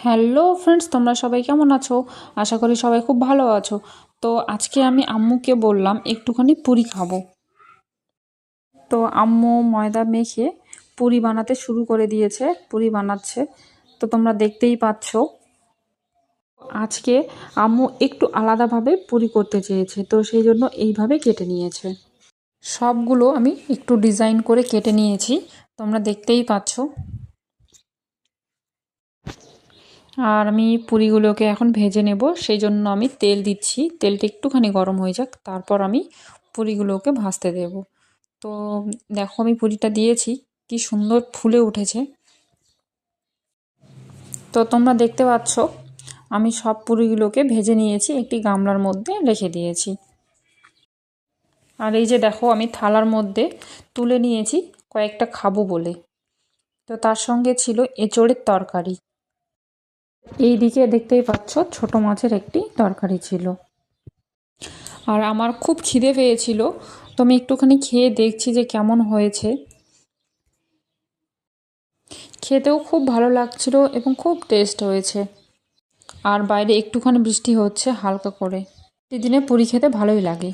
Hello friends, তোমরা সবাই কেমন আছো? আশা করি সবাই খুব ভালো আছো। তো আজকে আমি আম্মুকে বললাম একটুখানি পুরি খাবো। তো আম্মু ময়দা মেখে পুরি বানাতে শুরু করে দিয়েছে, পুরি বানাচ্ছে। তো তোমরা দেখতেই পাচ্ছ। আজকে আম্মু একটু আলাদাভাবে পুরি করতে চেয়েছে, তো সেই জন্য এইভাবে কেটে নিয়েছে। সবগুলো আমি একটু ডিজাইন করে কেটে নিয়েছি, তোমরা দেখতেই পাচ্ছ। আর আমি পুরিগুলোকে এখন ভেজে নেব, সেই জন্য আমি তেল দিচ্ছি। তেলটা একটুখানি গরম হয়ে যাক, তারপর আমি পুরিগুলোকে ভাজতে দেব। তো দেখো, আমি পুরিটা দিয়েছি, কি সুন্দর ফুলে উঠেছে। তো তোমরা দেখতে পাচ্ছ আমি সব পুরিগুলোকে ভেজে নিয়েছি, একটি গামলার মধ্যে রেখে দিয়েছি। আর এই যে দেখো, আমি থালার মধ্যে তুলে নিয়েছি কয়েকটা খাবো বলে। তো তার সঙ্গে ছিল এঁচোড়ের তরকারি। এই দিকে দেখতেই পাচ্ছ ছোট মাছের একটি তরকারি ছিল। আর আমার খুব খিদে পেয়েছিল, তো আমি একটুখানি খেয়ে দেখছি যে কেমন হয়েছে। খেতেও খুব ভালো লাগছিল এবং খুব টেস্ট হয়েছে। আর বাইরে একটুখানি বৃষ্টি হচ্ছে হালকা করে। দিনে পুরি খেতে ভালোই লাগে।